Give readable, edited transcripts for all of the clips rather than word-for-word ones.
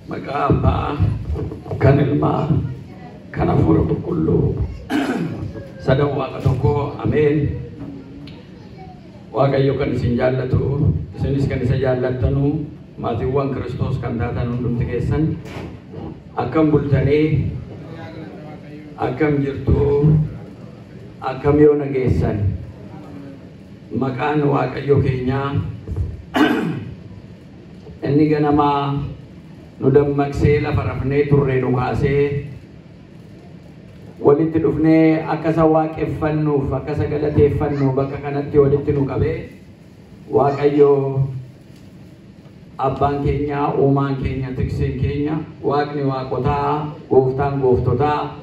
Maqaa Abbaa, kan Ilmaa, kan Hafuura Qulqulluu sadan Waaqa tokkoo ameen. Waaqayyo kan isin jaallatu, isinis kan isa jaallattanu, maatiiwwan Kiristoos kan taatan hundumti keessan akkam bultanii, akkam jirtu, akkam yoo nageessan. Maqaan Waaqayyo keenyaa inni ganamaa nu dammaqsee lafa rafnee turree nu kaasee walitti dhufnee akka isa waaqeffannuuf akka isa galateeffannu bakka kanatti walitti nu qabee Waaqayyo abbaan keenya, uumaan keenya, tikseen keenya, Waaqni waaqotaa, gooftaan gooftotaa,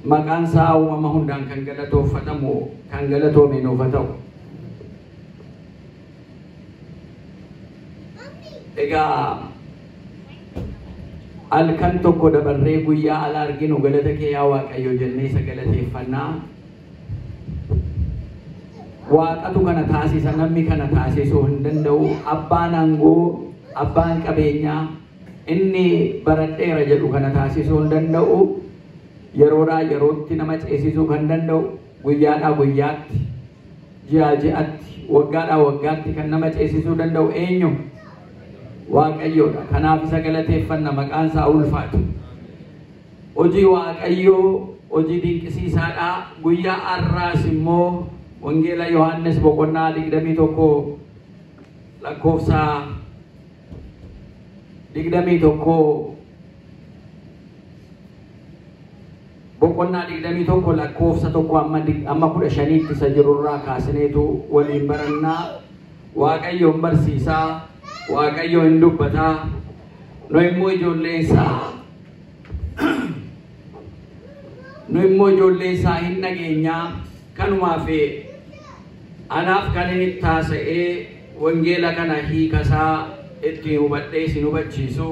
maqaan isaa uumama hundaan kan galatoofatamu, kan galatoome nuuf haa ta'u. Egaa halkan tokko dabarree guyyaa ala arginu galata kee yaa Waaqayyo jennee isa galateeffannaa. Waaqatu kana taasisa, namni kana taasisuu hin danda'u. Abbaan aangoo, abbaan qabeenyaa inni baradheera jedhu kana taasisuu hin danda'u. Yeroodhaa yerootti nama ceesisuu kan danda'u, guyyaadhaa guyyaatti, ji'aa ji'atti, waggaadhaa waggaatti kan nama ceesisuu danda'u eenyu? Waaqayyoodha. Kanaaf isa galateeffanna, maqaan isaa ulfaatu. Hojii Waaqayyoo hojii dinqisiisaadha. Guyyaa har'aas immoo Wangeela Yohaannis boqonnaa 21 lakkoofsa 21 boqonnaa 21 lakkoofsa 1 amma 15tti isa jirurraa kaasneetu waliin barannaa. Waaqayyoon barsiisaa, Waaqayyo hin dubbataa, nu immoo ijoollee isaa hin dhageenyaa. Kanumaaf anaaf kan inni taasa'ee wangeela kana hiikasaa itti hubadhee isin hubachiisu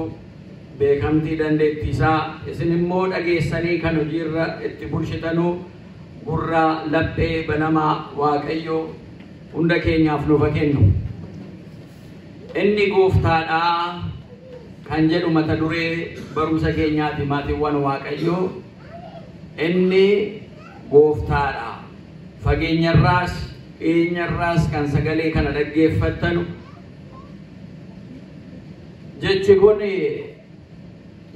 beekamtii dandeettiisaa isin immoo dhageessanii kan hojiirra itti bulchitanu gurra laphee banamaa Waaqayyo hunda keenyaaf nuuf kennu. Inni gooftaadhaa kan jedhu mata duree barumsa keenyaati maatiiwwan Waaqayyo. Inni gooftaadha. Fageenyarraas dhiyeenyarraas kan sagalee kana dhaggeeffattanu jechi kun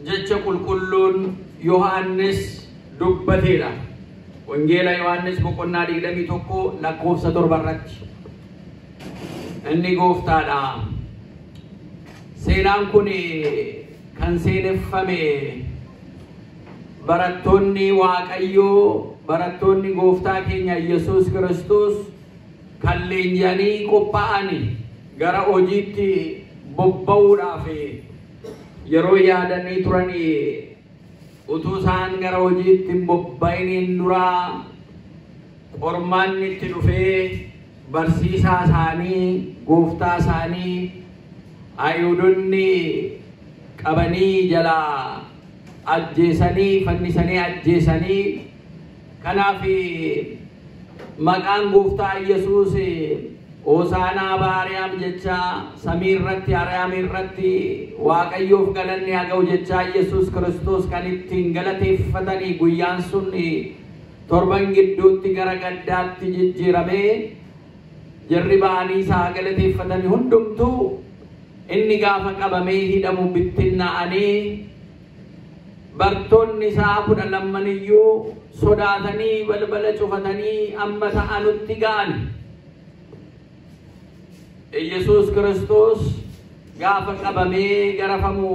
jecha qulqulluun Yohaannis dubbateedha. Wangeela Yohaannis boqonnaa 21 lakkoofsa 7 irratti inni gooftaadha. Seenaan kun kan seeneffame barattoonni Waaqayyoo, barattoonni gooftaa keenya Yesuus Kiristoos kan leenjanii qophaa'anii gara hojiitti bobba'uudhaaf yeroo yaadanii turanii utuu isaan gara hojiitti hin bobba'iniin duraa qormaanni itti dhufee barsiisaa isaanii, gooftaa isaanii Ayhuudonni qabanii jalaa ajjeesanii, fannisanii ajjeesanii. Kanaaf maqaan gooftaa Yesuus Hoosaanaa Baariyaam jecha samii irratti Ariyaam irratti Waaqayyoof galanni haa ga'u jecha Yesuus Kiristoos kan ittiin galateeffatanii guyyaan sun torban gidduutti gara gaddaatti jijjiiramee jarri ba'anii isaa galateeffatanii hundumtuu inni gaafa qabamee hidhamu bittinnaa'anii bartoonni isaa 12 sodaatanii balbala cufatanii amma ta'anutti ga'an. Yesuus Kiristoos gaafa qabamee garafamu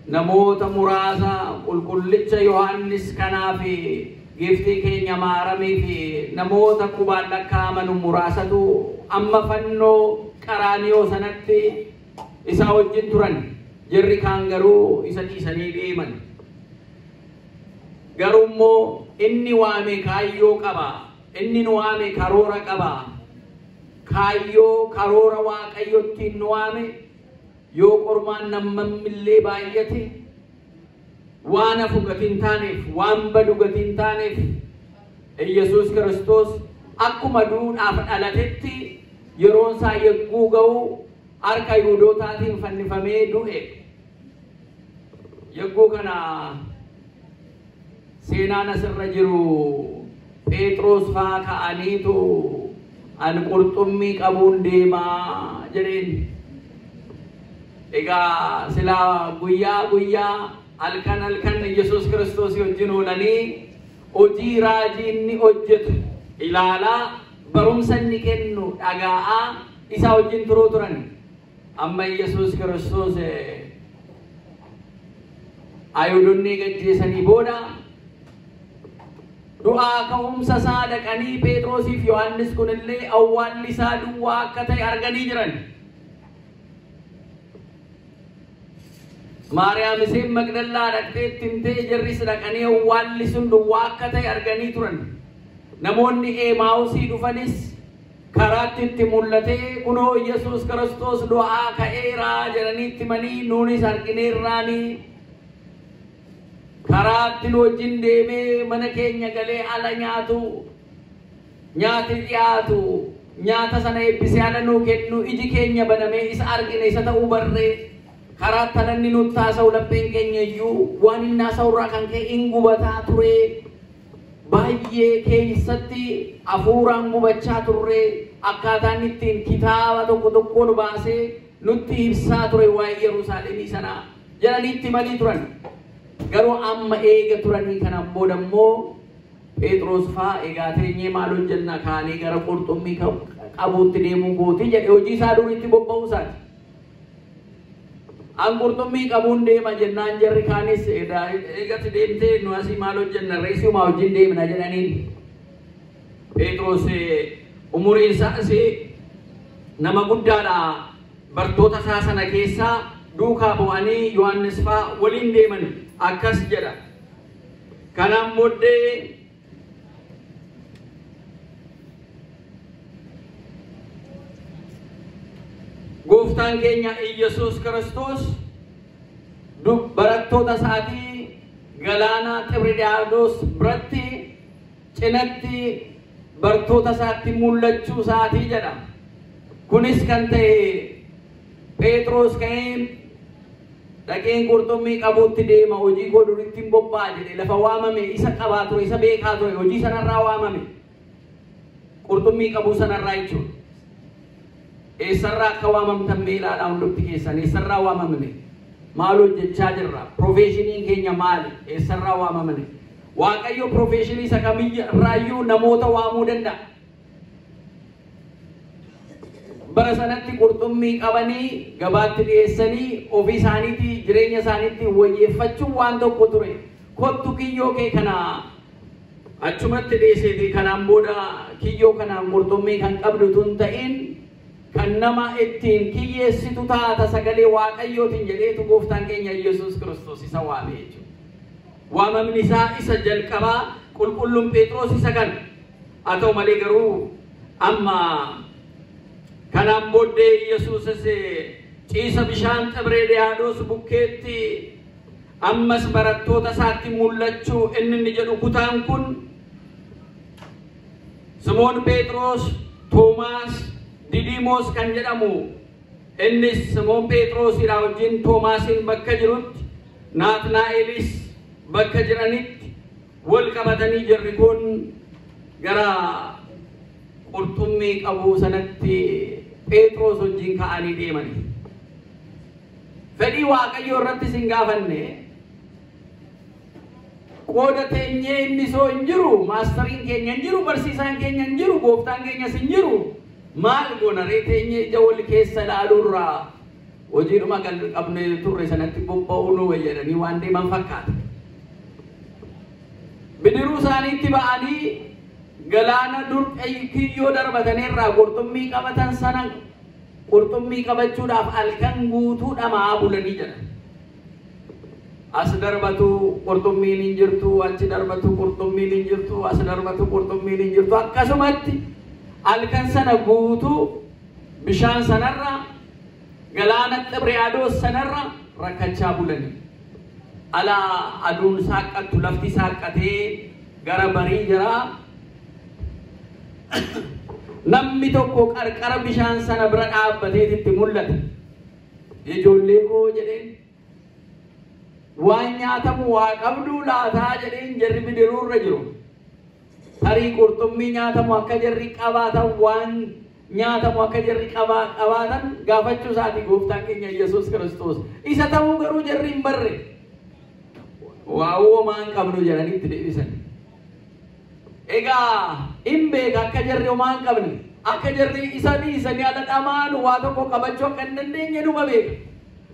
namoota muraasa qulqullicha Yohaannis kanaaf giftii keenya maaramee fi namoota qubaan lakkaa'aman muraasatu amma fannoo qaraaniyoo sanatti isa wajjin turan. Jarri kaan garuu isa dhiisanii deeman. Garuu immoo inni waame kaayyoo qaba. Inni nu waame karoora qaba. Kaayyoo karoora Waaqayyootti nu waame yoo qormaan nammamillee baay'ate waan hafu gatiin taaneef, waan badu gatiin taaneef Yesuus Kiristoos akkuma duudhaaf dhalatetti yeroon isaa yegguu ga'u harka Yihudootaatiin fannifamee du'e. Yogguu kana seenaan asirra jiru Phexros faa ka'aniitu an qurxummii qabuun deemaa jedheen. Egaa silaa guyyaa halkan Yesuus Kiristoos wajjin oolanii hojii raajii inni hojjetu ilaalaa barumsa inni kennu dhaga'aa isa wajjin turuu turan. Amma Yesuus Kiristoos Ayhuudonni gajjeessanii booda du'aa ka'umsa isaa dhaqanii Phexrosiif Yohaannis kunillee awwaalli isaa duwwaa akka ta'e arganii jiran. Maariyaam isheen Magdalaa dhaqxee timtee jarris dhaqanii awwaalli sun duwwaa akka ta'e arganii turan. Namoonni Emaawusii dhufanis karaatti itti mul'atee kunoo Yesuus Kiristoos du'aa ka'eeraa jedhanii itti himanii nuunis argineerraanii. Karaatti nu wajjin deemee mana keenya galee ala nyaatu nyaati dhiyaatu nyaata sana eebbisee ala nuu kennu iji keenya banamee isa argine isa ta'uu barree karaatti alanni nutti haasa'u lapheen keenya iyyuu waan inni haasa'urraa kan ka'e in gubataa ture. Baay'ee keessatti hafuuraan gubachaa turre akkaataan ittiin kitaaba tokko nu baasee nutti ibsaa ture waa'ee Yerusaalemii sanaa jedhanii itti himanii turan. Garuu amma eega turanii kanaan booda immoo Phexros faa egaa teenyee maal hojjenna kaanee gara qurxummii qabuutti deemuu gooti jedhe hojii isaa duriitti bobba'uu isaati. An qurxummii qabuun deema jennaan jarri kaanis eegatti deemtee nu asii maal hojjenna reessumaa wajjin deemna jedhaniin. Phexros umuriin isaas nama guddaadha. Bartoota isaa sana keessaa duukaa bu'anii Yohaannis faa waliin deeman. Akkas jedha. Kanaan booddee gooftaan keenya Yesuus Kiristoos barattoota isaatii galaana Xibriyaadooos biratti cinatti bartoota isaatti mul'achuu isaatii jedha. Kunis kan ta'e Phexros ka'een dhaqeen qurxummii qabuutti deema hojii koo duriitti hin bobbaa jedhe lafa waamame isa qabaa ture isa beekaa ture hojii sanarraa waamame qurxummii qabuu sanarraa jechuudha. Eessarraa akka waamamtan beelaadhaa hundumti keessan eessarraa waamamne maal hojjechaa jirra profeeshiniin keenya maali eessarraa waamamne Waaqayyo profeeshinii isa kamiyyarraayyuu namoota waamuu danda'a. Bara sanatti qurxummii qabanii gabaatti dhiyeessanii ofii isaaniitii jireenya isaaniitti wayyeeffachuun waan tokko ture. Kottu kiyyoo kee kana achumatti dhiyeesseeti kanaan booda kiyyoo kanaan qurxummii kan qabdu tun ta'in kan nama ittiin kiyyeessitu taata sagalee Waaqayyootiin jedheetu gooftaan keenya Yesuus Kiristoos isa waame jechuudha. Waamamni isaa isa jalqabaa qulqulluun Phexros isa kan haa ta'u malee garuu amma kanaan booddee Yesuusis ciisa bishaan Xibriyaadooos bukkeetti ammas barattoota isaatti mul'achuu inni jedhu kutaan kun Simoon Phexros, Toomaas, Didimoos kan jedhamu innis Simoon Phexrosidhaa wajjin Toomaasin bakka jirutti Naatnaa'elis bakka jiranitti wal qabatanii jarri kun gara qurxummii qabuu sanatti Phexros wajjin ka'anii deemani. Fedhii Waaqayyoo irratti sin gaafanne qooda teenyee inni soo hin jiru maastariin keenya hin jiru barsiisaan keenya hin jiru gooftaan keenyas hin jiru maal goona ree teenyee ija wal keessa ilaaluurraa hojiidhuma qabne turre sanatti bobba'uu nu jedhanii waan deeman fakkaata. Bidiruu isaaniitti ba'anii galaana dur kiyyoo darbataniirraa qurxummii qabatan sana qurxummii qabachuudhaaf halkan guutuu dhamaa bulanii jedhan. As darbatu qurxummiin hin jirtu, achi darbatu qurxummiin hin jirtu, as darbatu qurxummiin hin jirtu. Akkasumatti halkan sana guutuu bishaan sanarra galaana Xibriyaadooos sanarra rakkachaa bulanii. Alaa aduun saaqqattu lafti saaqqatee gara barii jira. namni tokko qarqara bishaan sana bira dhaabbateetitti mul'ata. Ijoollee koo jedheen waan nyaatamu waa qabduu laataa jedheen jarri bidiruurra jiru. Tarii qurxummii nyaatamu akka jarri qabaatan waan nyaatamu akka jarri qabaatan gaafachuu isaati gooftaan keenya Yesuus Kiristoos. Isa ta'uu garuu jarri hin barre. Waa'oo maan qabnu jedhanitti deebisan. Egaa hin beeka akka jarri homaa hin qabne akka jarri isanii ala dhamaan waa tokko qabachuu akka hin dandeenye numa beeka.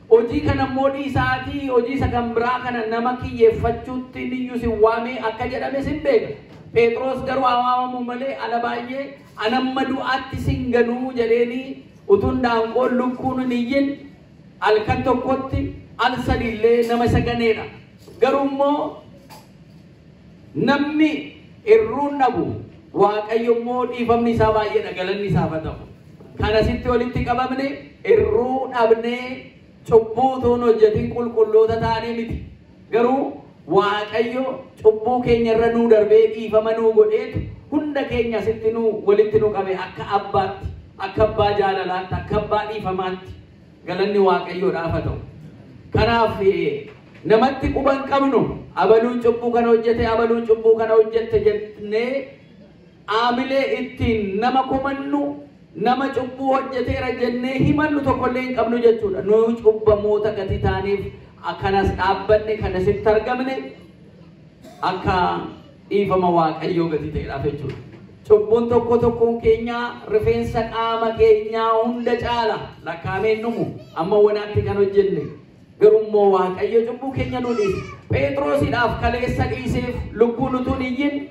Hojii kana immoo dhiisaatii hojii isa kan biraa kana nama kiyyeeffachuutti niyyuu si waamee akka jedhame sin beeka. Phexros garuu waamamu malee ala baay'ee anamma du'aatti sin ganuu jedheeni utuun daanqoon lukkuun niyyin halkan tokkotti al sadillee nama isa ganeedha. Garuu immoo namni irruun dhabu Waaqayyo immoo dhiifamni isaa baay'eedha, galanni isaaf haa ta'u. Kanasitti walitti qabamne irruu dhabnee cubbuu tuun hojjetin qulqulloota taanee miti. Garuu Waaqayyo cubbuu keenya irra nuu darbee dhiifama nuu godheetu hunda keenya asitti nuu walitti nu qabe akka abbaatti, akka abbaa jaalalaatti, akka abbaa dhiifamaatti. Galanni Waaqayyoodhaaf haa ta'u. Kanaaf namatti quban qabnu abaluun cubbuu kana hojjete, abaluun cubbuu kana hojjette jennee aamilee ittiin nama komannu nama cubbuu hojjeteera jennee himannu tokkollee hin qabnu jechuudha. Nuyi cubbamoota gati taaniif akkanas dhaabbanne kanasitti argamne akka dhiifama Waaqayyoo gati ta'eedhaaf jechuudha. Cubbuun tokkoon keenya rifeensa qaama keenyaa hunda caala lakkaa'ameen dhumu amma wanaatti kan hojjenne. Garuu immoo Waaqayyo cubbuu keenya nu dhiise. Phexrosiidhaaf kaleessa dhiiseef lubbuun utuun iyyin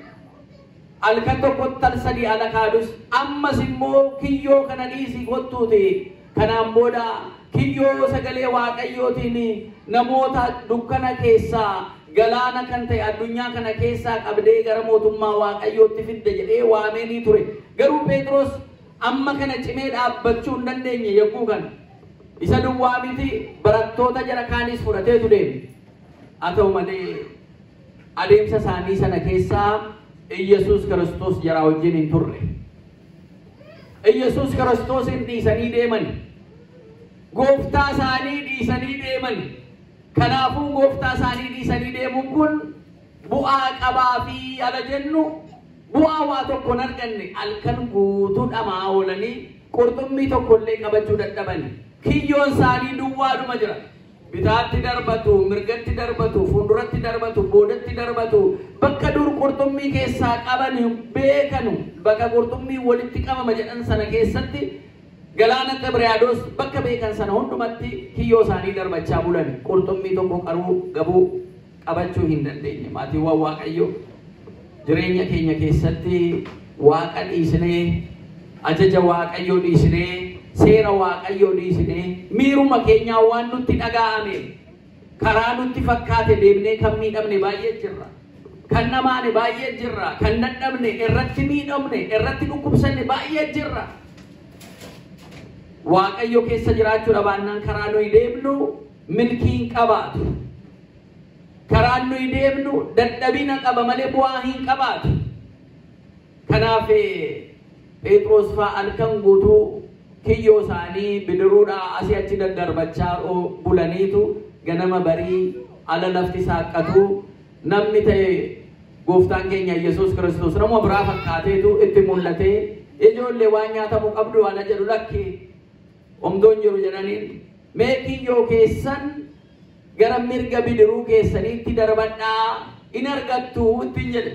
halkan tokkotti al sadii ala kaadus ammas immoo kiyyoo kana dhiisii kottuuti. Kanaan booda kiyyoo sagalee Waaqayyootiin namoota dukkana keessaa galaana kan ta'e addunyaa kana keessaa qabdee gara mootummaa Waaqayyootti fidde jedhee waameenii ture. Garuu Phexros amma kana cimee dhaabbachuu hin dandeenye yogguu kana. Isa duwwaa miti barattoota jara kaanis fudhateetu deeme. Haa ta'u malee adeemsa isaanii sana keessaa Yesuus Kiristoos jara wajjin hin turre. Yesuus Kiristoos hin dhiisanii deeman. Gooftaa isaanii dhiisanii deeman. Kanaafuu gooftaa isaanii dhiisanii deemuun kun bu'aa qabaa fi ala jennu bu'aa waa tokko hin arganne. Halkan guutuu dhamaa oolanii qurxummii tokkollee qabachuu dadhaban. Kiyyoon isaanii duwwaadhuma jira. Bitaatti darbatu, mirgatti darbatu, fuulduratti darbatu, boodatti darbatu. Bakka dur qurxummii keessaa qaban beekanu, bakka qurxummii walitti qabama jedhan sana keessatti galaana Xibriyaados bakka beekan sana hundumatti kiyyoo isaanii darbachaa bulan. Qurxummii tokko qaruu gabuu qabachuu hin dandeenye. Maatiiwwan Waaqayyo jireenya keenya keessatti Waaqa dhiisnee, ajaja Waaqayyoo dhiisnee, seera Waaqayyoo dhiisnee miiruma keenyaa waan nutti dhaga'ame karaa nutti fakkaate deemnee kan miidhamne baay'ee jirra. Kan namaane baay'ee jirra. Kan dadhabne irratti miidhamne irratti dhukkubsanne baay'ee jirra. Waaqayyo keessa jiraachuu dhabaannaan karaa nuyi deemnu milkii hin qabaatu. Karaa nuyi deemnu dadhabina qaba malee bu'aa hin qabaatu. Kanaaf Phexros fa'aa halkan guutuu kiyyoo isaanii bidiruudhaa asii achi daddarbachaa bulaniitu ganama barii ala lafti saaqqatu namni ta'e gooftaan keenya Yesuus Kiristoos nama biraa fakkaateetu itti mul'atee ijoollee waan nyaatamu qabdu ala jedhu lakki omdoon jiru jedhaniin mee kiyyoo keessan gara mirga bidiruu keessaniitti darbadhaa in argattu ittiin jedhe.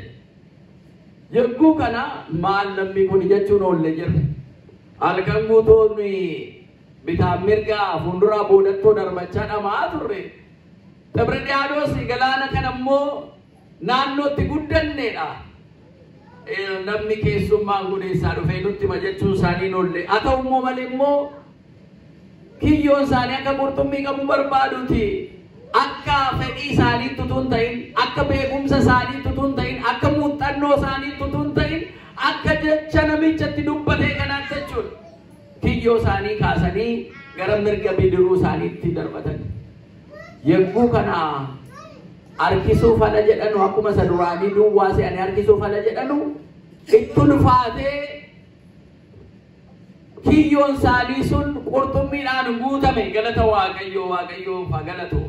Yogguu kana maal namni kun jechuun oolle jirre. Halkan guutuun bitaa mirgaa fuulduraa boodattoo darbachaa dhamaa turre. Xibriyaados galaana kana immoo naannootti guddanneedha. Namni keessummaan gudeessaa dhufee nutti ma jechuun isaanii oolle. Haa ta'u immoo malee immoo kiyyoon isaanii akka qurxummii qabu barbaaduuti. Akka fedhii isaanii tutuun ta'in, akka beekumsa isaanii tutuun ta'in, akka muuxannoo isaanii tutuun ta'in, akka jecha namichatti dubbatee kanaan jechuudha. Kiyyoo isaanii kaasanii gara mirga bidiruu isaaniitti darbatan. Yogguu kana harkisuuf ala jedhanu akkuma isa duraanii duwwaa se'anii harkisuuf ala jedhanu itti ulfaatee kiyyoon isaanii sun qurxummiidhaan guutame galata waaqayyoo galatu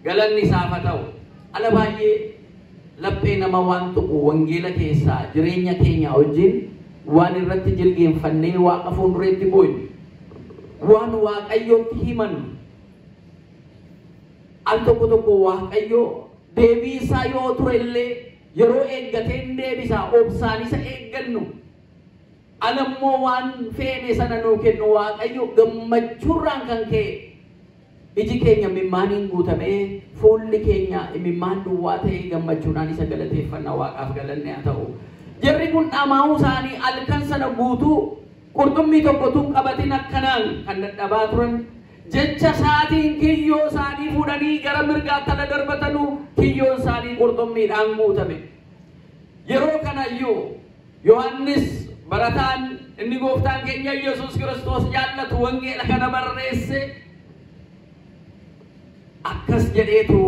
galanni isaaf haa ta'u. Ala baay'ee laphee nama waan tuqu wangeela keessaa jireenya keenya wajjin waan irratti jilgeenfannee waaqa fuuldureetti booyu waan waaqayyootti himan al tokko waaqayyoo deebii isaa yoo ture illee yeroo eeggateen deebisaa obsaan isa eeggannu alammoo waan feene sana nuu kennu waaqayyo gammachuurraan kan ka'e iji keenya mimmaaniin guutamee fuulli keenya mimmaan duwwaa ta'ee gammachuudhaan isa galateeffannaa waaqaaf galanne haa ta'u. Jarri kun dhamaa'uu isaanii halkan sana guutuu qurxummii tokkotu qabatin akkanaan kan dadhabaa turan jecha isaatiin kiyyoo isaanii fuudhanii gara mirgaatti ala darbatanuu kiyyoon isaanii qurxummiidhaan guutame. Yeroo kanayyuu Yohannis barataan inni gooftaan keenya Yesuus Kiristoos jaallatu wangeela kana barreesse akkas jedheetu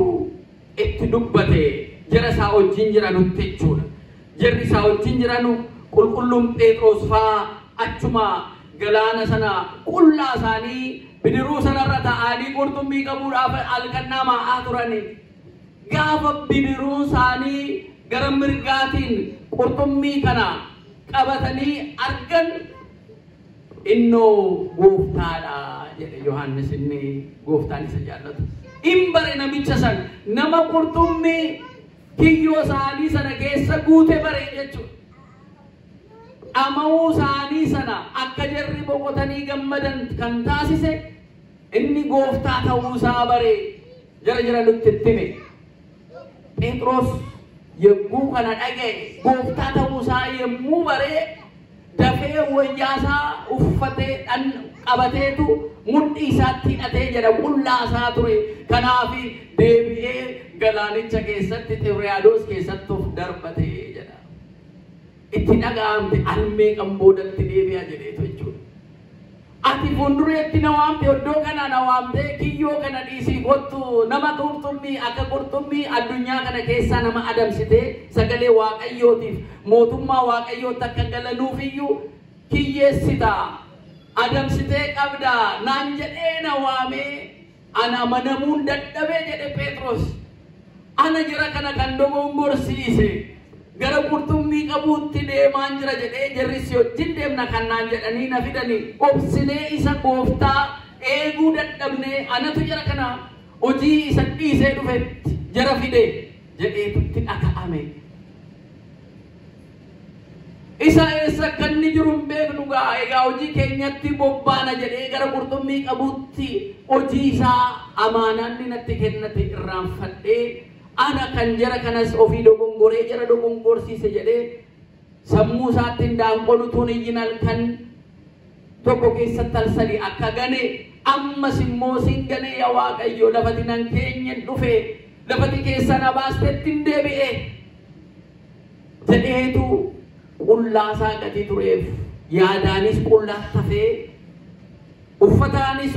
itti dubbate jara isaa wajjin jiranutti jechuudha. Jarri isaa wajjin jiranu qulqulluun Phexros faa achuma galaana sana qullaa isaanii bidiruu sanarra ta'anii qurxummii qabuudhaaf halkan namaa turani. Gaafa bidiruu isaanii gara mirgaatiin qurxummii kana qabatanii argan innoo gooftaadha jedhe Yohannis inni gooftaan isa jaallatu. Imbare namicha san nama qurxummii kiyyoo isaanii sana keessa guute bare jechuudha. Amawuu isaanii sana akka jarri boqotanii gammadan kan taasise inni gooftaa ta'uu isaa bare jara nutti hime. Phexros yogguu kana dhaga'e gooftaa ta'uu isaa yommuu bare dafee wayyaasaa uffatee qabateetu mudhii isaatti hidhatee jedha qullaa isaa ture. Kanaaf deebi'ee galaanicha keessatti Xibriyaadoos keessatti of darbatee jedha. Itti dhaga'amte almee qamboodatti deebi'aa jedheetu jechuudha. Ati fuuldureetti na waamte iddoo kana na waamte kiyyoo kana dhiisii kottu nama qurxummii akka qurxummii addunyaa kana keessaa nama adamsitee sagalee waaqayyootiif mootummaa waaqayyootti akka galanuufiyyuu kiyyeessita adamsitee qabda naan jedhee na waamee ana amanamuun dadhabee jedhe Phexros. Ana jira kana kan dogongorsiise gara qurxummii qabuutti deemaan jira jedhee jarris wajjin deemna kan naan jedhanii na fidanii obsinee isa gooftaa eeguu dadhabnee anatu jira kana hojii isa dhiisee dhufetti jara fide jedheetutti dhaga'ame. Isa eessa kan inni jiru hin beeknu gaa egaa hojii keenyatti bobbaana jedhee gara qurxummii qabuutti hojii isaa amaanaan natti kennate irraanfadhee ana kan jara kanas ofii dogongoree jara dogongorsiise jedhee sammuu isaatti daanqolutuun iyyinal kan tokko keessatti alsadi akka gane ammas immoo sin gane yaa Waaqayyo lafati nan keenyen dhufe lafati keessa na baastetti hin deebi'e jedheetu qullaa isaa gadi tureef yaadaanis qullaa tafee uffataanis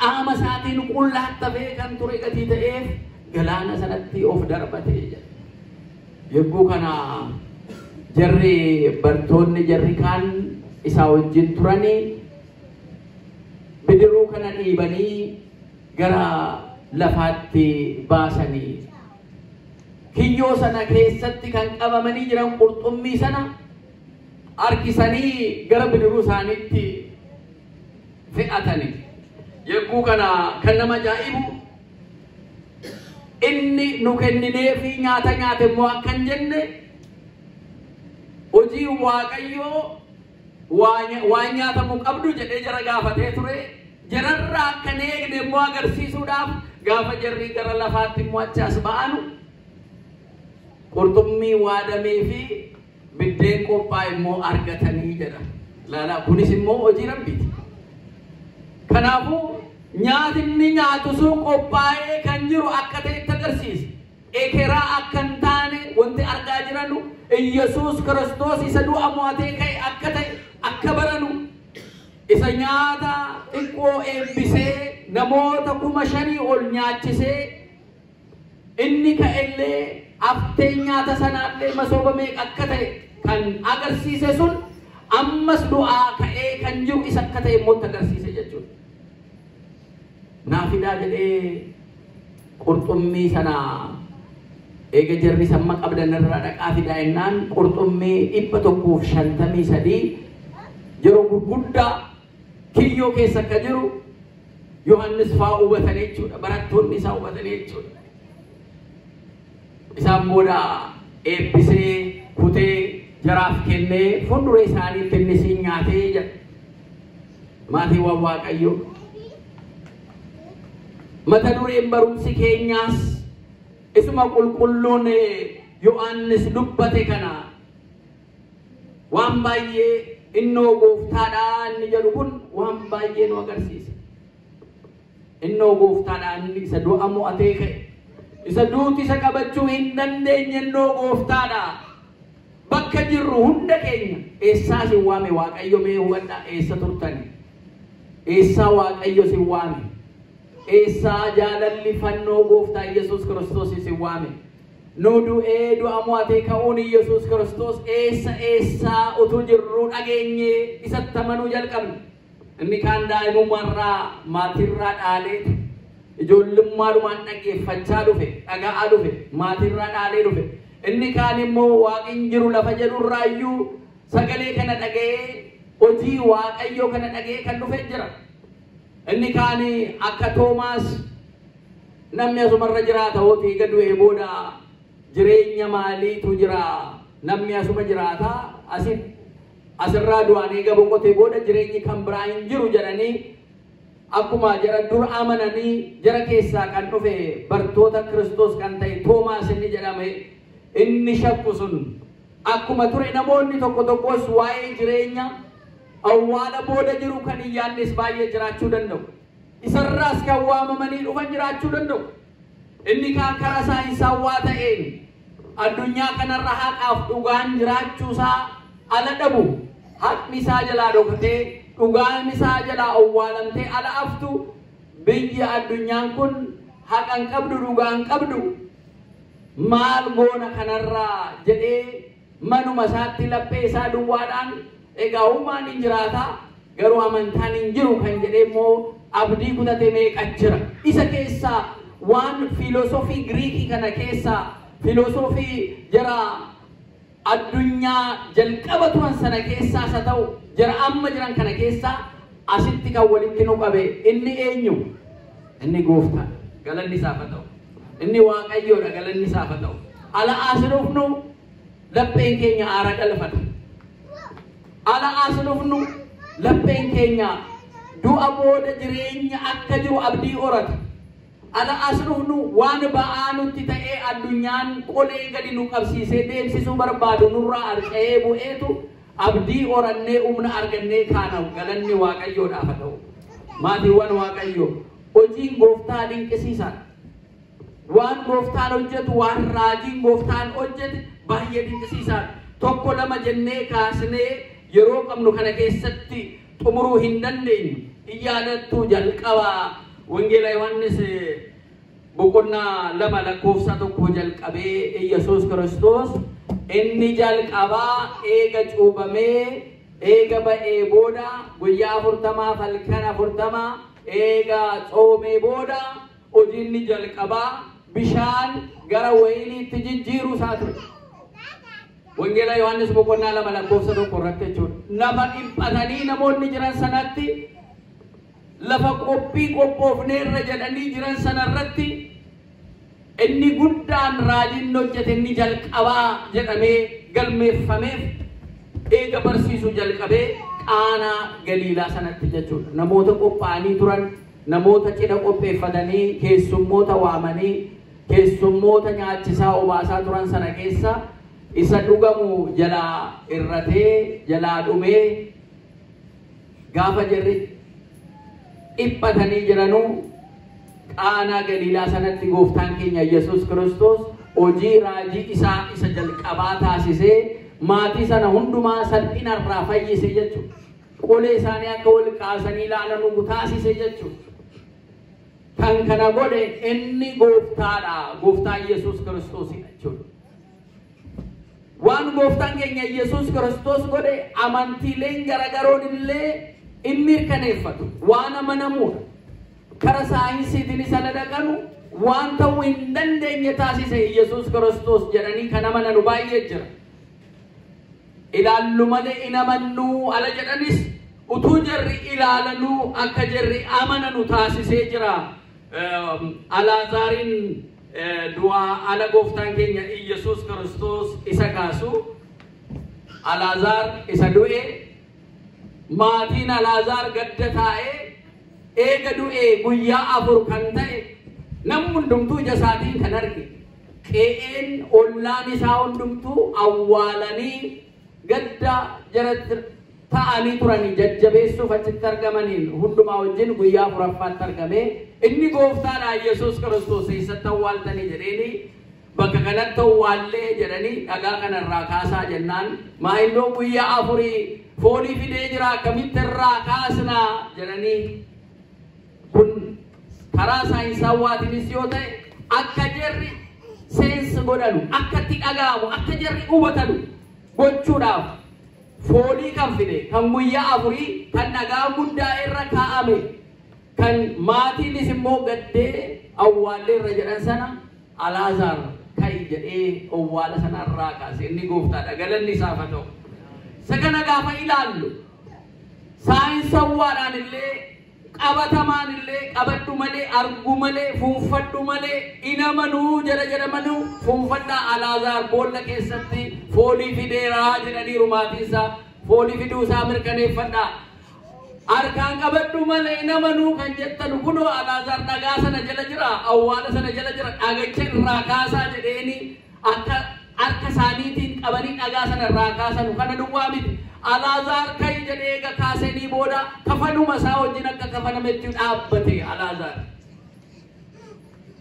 qaama isaatiin qullaa tafee kan ture gadi ta'eef galaana sanatti of darbatee jedha. Yogguu kana jarri bartoonni jarri kaan isaa wajjin turanii bidiruu kana dhiibanii gara lafaatti baasanii kiyyoo sana keessatti kan qabamanii jiran qurxummii sana harkisanii gara bidiruu isaaniitti fe'atanii. Yogguu kana kan nama ajaa'ibu inni nu kenninee fi nyaata nyaate immoo akkan jenne hojii waaqayyoo waa nyaatamu qabdu jedhee jara gaafatee ture. Jararraa akkan eegne immoo agarsiisuudhaaf gaafa jarri gara lafaatti immoo achaas ba'anu qurxummii waadamee fi biddeen qophaa immoo argatanii jedha. Laalaa kunis immoo hojii rabbiiti. Kanaafuu nyaatni nyaatu sun qophaa'ee kan jiru akka ta'etti agarsiisa. Ekeraa akka hin taane wanti argaa jiranu Yesuus Kiristoos isa du'a mo'atee ka'e akka ta'e akka baranu isa nyaata xiqqoo eebbisee namoota 5,000 ol nyaachisee inni ka'ellee haftee nyaata sanaallee masooba meeqa akka ta'e kan agarsiise sun ammas du'aa ka'ee kan jiru isa akka ta'e immoo agarsiise jechuudha. Naafidaa jedhee qurxummii sana eega jarri samma qabdan irraa dhaqaa fidaa jennaan qurxummii 153 yeroo gurguddaa kiyyoo keessa akka jiru Yohannis fa'aa hubatanii jechuudha. Barattoonni isaa hubatanii jechuudha. Isaan booda eebbisee kutee jaraaf kennee fuuldura isaaniitti inni siin nyaatee jedha. Maatiiwwan Waaqayyoo. Mata dureen barumsi keenyaas isuma qulqulluun Yohannis dubbate kana waan baay'ee innoo gooftaadha inni jedhu kun waan baay'ee nu agarsiisa. Innoo gooftaadha inni isa du'a mo'atee ka'e. Isa duuti isa qabachuu hin dandeenye innoo gooftaadha. Bakka jirru hunda keenya eessaa si waame Waaqayyo mee hubadhaa eessa turtani? Eessaa Waaqayyo si waame? Eessaa jaalalli fannoo gooftaa Yesuus Kiristoos si waame? Nu du'ee du'a mo'atee ka'uun Yesuus Kiristoos eessaa utuu jirru dhageenye isatti amanuu jalqabne. Inni kaan daa'imummaarraa maatirraa dhaaleetu ijoollummaadhumaan dhaggeeffachaa dhufe dhaga'aa dhufe maatirraa dhaalee dhufe. Inni kaan immoo waaqin jiru lafa jedhurraayyuu sagalee kana dhaga'ee hojii Waaqayyoo kana dhaga'ee kan dhufe jira. Inni kaan akka Toomaas namni asumarra jiraata hootii gad du'ee booda jireenya maaliitu jira namni asuma jiraata asirraa du'aan eega boqotee booda jireenyi kan biraa hin jiru jedhanii akkuma jara dur amananii jara keessaa kan dhufe bartoota Kiristoos kan ta'e Toomaas inni jedhame inni shakku sun akkuma ture namoonni tokko tokkos waa'ee jireenya awwaala booda jiru kan hin yaadnes baay'ee jiraachuu danda'u. Isarraas kan waamamanii dhufan jiraachuu danda'u. Inni kaan karaa saayinsaawaa ta'een addunyaa kanarra haqaaf dhugaan jiraachuusaa ala dhabu haqni isaa jalaa dhokatee dhugaan isaa jalaa awwaalamtee ala aftu biyya addunyaan kun haqan qabdu dhugaan qabdu maal goona kanarraa jedhee manuma isaatti laphee isaa duwwaadhaan egaa uumaan hin jiraata garuu amantaan hin jiru kan jedhee immoo abdii kutatee meeqa jira. Isa keessaa waan filosoofii Giriikii kana keessaa filosoofii jara addunyaa jalqaba turan sana keessaa isa ta'u jara amma jiran kana keessaa asitti kan walitti nu qabe inni eenyu? Inni gooftaa galanni isaaf haa ta'u. Inni Waaqayyoodha galanni isaaf haa ta'u. Ala asirufnu lapheen keenya aara galfata. Ala asirufnu lapheen keenya du'a booda jireenya akka jiru abdii horata. Ala asirufnu waan ba'aa nutti ta'ee addunyaan qolee gadi nu qabsiisee deemsisuu barbaadu nurraa harca'ee bu'eetu abdii horannee humna argannee kaanaaf galanni Waaqayyoodhaaf haa ta'u. Maatiiwwan Waaqayyoo hojiin gooftaa dinqisiisaadha. Waan gooftaan hojjetu waan raajiin gooftaan hojjete baay'ee dinqisiisaadha. Tokko lama jennee kaasnee yeroo qabnu kana keessatti xumuruu hin dandeenyu. Iyyadattuu jalqabaa wangeela Yohannis boqonnaa 2 lakkoofsa 1 jalqabee Yesuus Kiristoos inni jalqabaa eega cuubamee eega ba'ee booda guyyaa 40 halkan 40 eega tsoomee booda hojiin jalqabaa bishaan gara wayiniitti jijjiiruu isaa ture. Wangeela Yohannis boqonnaa 2 lakkoofsa 1 irratti jechuudha. Lafa dhiphatanii namoonni jiran sanatti lafa qophii qophoofneerra jedhanii jiran sanarratti inni guddaan raajiin hojjete inni jalqabaa jedhamee galmeeffameef eega barsiisuu jalqabee Qaanaa Galiilaa sanatti jechuudha. Namoota qophaa'anii turan namoota cidha qopheeffatanii keessummoota waamanii keessummoota nyaachisaa obaasaa turan sana keessa isa dhugamu jalaa irratee jalaa dhumee gaafa jirri dhiphatanii jiranuu Qaanaa Galiilaa sanatti gooftaan keenya Yesuus Kiristoos hojii raajii isaa isa jalqabaa taasisee maatii sana hundumaa salphinarraa fayyise jechuudha. Qolee isaanii akka wal kaasanii ilaalan taasise jechuudha. Kan kana godhe inni gooftaadha. Gooftaa Yesuus Kiristoos jechuudha. waan gooftaan keenya Yesuus Kiristoos godhe amantiileen garagaroon illee in mirkaneeffatu waan amanamuudha. Kara saayinsiitiin isa dhaqanu waan ta'uu hin dandeenye taasise Yesuus Kiristoos jedhanii kan amananu baay'ee jira. Ilaallu malee in amannu ala jedhanis utuu jarri ilaalanuu akka jarri amananu taasisee jira. Alaazaariin du'aa ala gooftaan keenya Yesuus Kiristoos isa kaasu. Alaazaar isa du'e maatiin Alaazaar gadda taa'ee eega du'e guyyaa 4 kan ta'e namni hundumtuu ija isaatiin kan arge qe'een ollaan isaa hundumtuu awwaalanii gadda jara ta'anii turanii jajjabeessuuf achitti argamaniin hundumaa wajjin guyyaa 4ffaatti argame inni gooftaadha Yesuus Kiristoos eessatti awwaaltanii jedheeni bakka kanatti awwaallee jedhanii dhagaa kanarraa kaasaa jennaan maayilloo guyyaa 4 foolii fidee jira akkamitti irraa kaasnaa jedhanii kun karaa saayinsaawwaatiinis yoo ta'e akka jarri seensi godhanu akkatti dhaga'amu akka jarri hubatan gochuudhaaf foolii kan fide kan guyyaa 4 kan dhagaa guddaa irra kaa'ame kan maatiinis immoo gaddee awwaallee irra jedhan sana Alaazaar kai jedhee awwaala sanarraa kaase inni gooftaadha galanni isaaf haa ta'u. Sagana gaafa ilaallu saayinsaawwaadhaan illee qabatamaan illee qabadhu malee argu malee fuunfadhu malee inamanuu jedhamanuu fuunfadhaa Alaazaar boolla keessatti foolii fideeraa jedhaniiru maatiinsaa foolii fiduu isaa mirkaneeffadhaa. Harkaan qabadhu malee inamanuu kan jettanu kunoo Alaazaar dhagaa sana jala jira awwaala sana jala jira dhagacha irraa kaasaa jedheeni akka harka isaaniitiin qabanii dhagaa sana irraa kaasanu kana duwwaa miti. Alaazaar kai jedhee eega kaasanii booda kafanuma isaa wajjin akka kafanametti dhaabbate Alaazaar.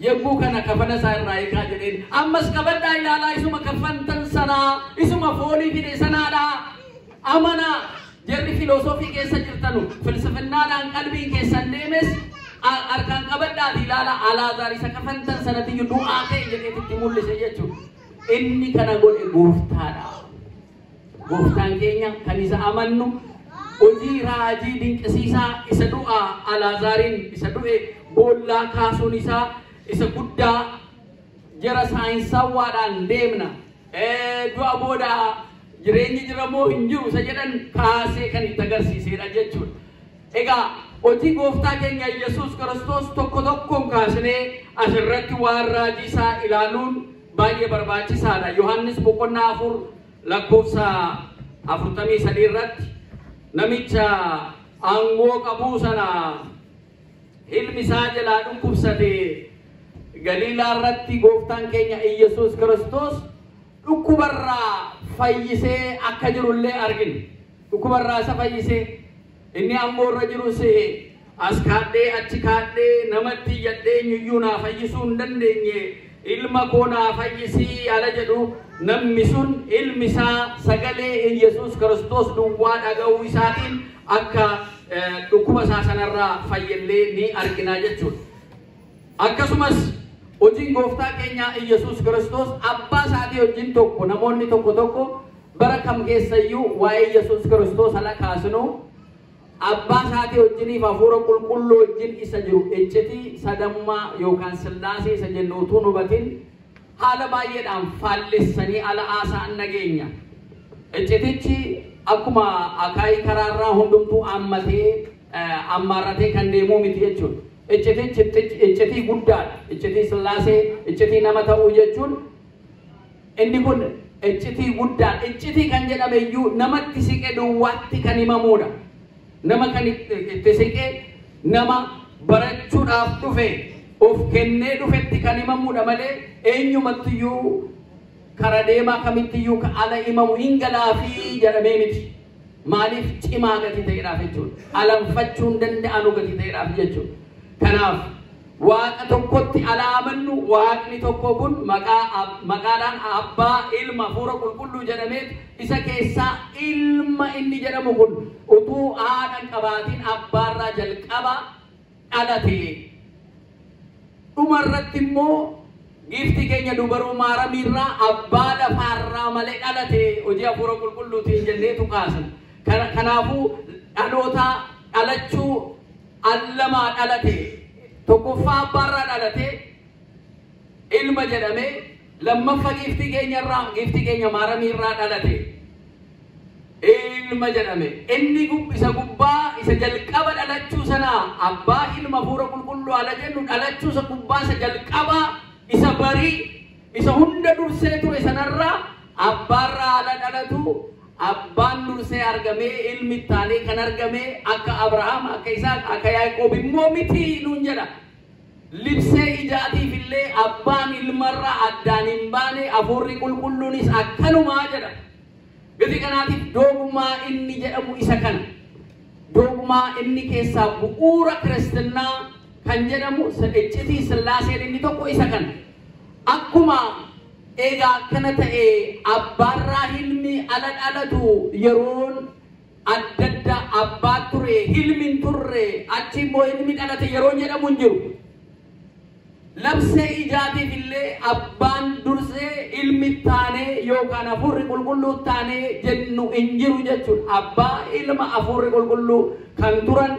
Yegguu kana kafana isaa irraa eegaa jedheen ammas qabadhaa ilaalaa isuma kafantan sanaa isuma foolii fide sanaadha amanaa. Jarri filosoofii keessa jirtanu filsafinnaadhaan qalbiin keessan deemes harkaan qabadhaa ilaala Alaazaar isa kafantan sanatti du'aa ta'e jedheetti mul'ise jechuudha. Inni kana godhe gooftaadha. Gooftaan keenya kan isa amannu hojii raajii dinqisiisaa isa du'aa Alaazaariin isa du'e boollaa kaasuun isaa isa guddaa jara saayinsaawwaadhaan deemna du'a booda jireenyi jiramoo hin jiru isa jedhan kaasee kan itti agarsiisedha jechuudha. Egaa hojii gooftaa keenya Yesuus Kiristoos tokko tokkoon kaasnee asirratti waan raajii isaa ilaaluun baay'ee barbaachisaadha. Yohannis boqonnaa 4 lakkoofsa 43 irratti namicha aangoo qabuu sana ilmi isaa jalaa dhukkubsate Galiilaa irratti gooftaan keenya Yesuus Kiristoos dhukkubarraa fayyisee akka jirullee argina. Dhukkubarraa isa fayyisee inni aangoo irra jirus as kaadhee achi kaadhee namatti iyyadhee iyyuu naa fayyisuu hin dandeenye ilma koo naa fayyisii ala jedhu namni sun ilmi isaa sagalee Yesuus Kiristoos duwwaa dhaga'uu isaatiin akka dhukkuba isaa sanarraa fayyillee ni argina jechuudha. Akkasumas hojiin gooftaa keenya Yesuus Kiristoos abbaa isaatii wajjin tokko namoonni tokko bara kam keessayyuu waa'ee Yesuus Kiristoos ala kaasnu abbaa isaatii wajjiniif hafuura qulqulluu wajjin isa jiru ejjetii sadammaa yookaan sillaasee isa jennu utuu hubatin haala baay'eedhaan faallessanii ala haasa'an nageenya. Ejjetichi akkuma akaayii karaarraa hundumtuu ammaarratee kan deemuu miti jechuudha. Ejjetii guddaadha. Ejjetii sillaasee ejjetii nama ta'uu jechuun inni kun ejjetii guddaadha. Ejjetii kan jedhame iyyuu namatti siqe duwwaatti kan himamuudha. Nama kan itti siqe nama barachuudhaaf dhufe of kennee dhufetti kan himamuudha malee eenyumattiyyuu kara deemaa kamittiyyuu ala himamu hin galaafii jedhamee miti. Maaliif cimaa gati ta'eedhaaf jechuudha. Alanfachuu hin danda'anu gati ta'eedhaaf jechuudha. Kanaaf waaqa tokkotti alaamannu waaqni tokko kun maqaadhaan abbaa ilma hafuura qulqulluu jedhamee isa keessaa ilma inni jedhamu kun utuu haadha qabaatiin abbaarraa jalqaba dhalate dhumarratti immoo gifti keenya dubaruu maaramiirraa abbaa lafaarraa malee dhalate hojii hafuura qulqulluutiin jenneetu kaasan. Kanaafuu dhaloota dhalachuu allamaa dhalate tokkoffaa abbaarraa dhalate ilma jedhame lammaffaa gifti keenya maaramiirraa dhalate ilma jedhame inni isa gubbaa isa jalqaba dhalachuu sana abbaa ilma hafuura qulqulluu ala jennu dhalachuu isa gubbaa isa jalqaba isa barii isa hunda dursee ture sanarraa abbaarraa ala dhalatu abbaan dursee argamee ilmi taanee kan argamee akka Abrahaam akka Isaaq akka Yaaqoob immoo miti nuun jedha. Libsee ijaatiif illee abbaan ilmarraa addaan hin baane hafuurri qulqulluunis akkanumaa jedha. Gati kanaatiif dogmaa inni jedhamu isa kana. Dogmaa inni keessaa bu'uura kiristinnaa kan jedhamu iccitii Sillaaseen inni tokko isa kana. Akkuma egaa akkana ta'e abbaarraa ilmi ala dhalatu yeroon adda adda abbaa ture ilmi turre achi immoo ilmi dhalate yeroon jedhamu hin jiru. Labsee ijaatiif illee abbaan dursee ilmi taanee yookaan hafuurri qulqulluu taanee jennu hin jiru jechuudha. Abbaa ilma hafuurri qulqulluu kan turan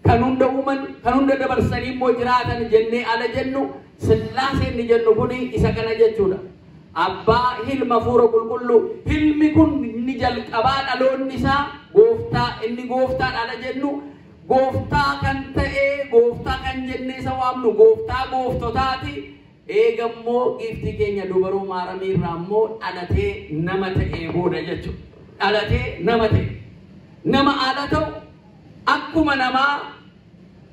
kan hunda uuman kan hunda dabarsanii immoo jiraatan jennee ala jennu Sillaaseen ni jennu kuni isa kana jechuudha. Abbaa ilma hafuura qulqulluu ilmi kun ni jalqabaa dhaloonni isaa gooftaa inni gooftaa ala jennu gooftaa kan ta'e gooftaa kan jennee isa waamnu gooftaa gooftotaati. Eegammoo gifti keenya dubaruu maaramiirraa immoo dhalatee nama ta'ee booda jechuudha. Dhalatee nama ta'e nama ala ta'u akkuma namaa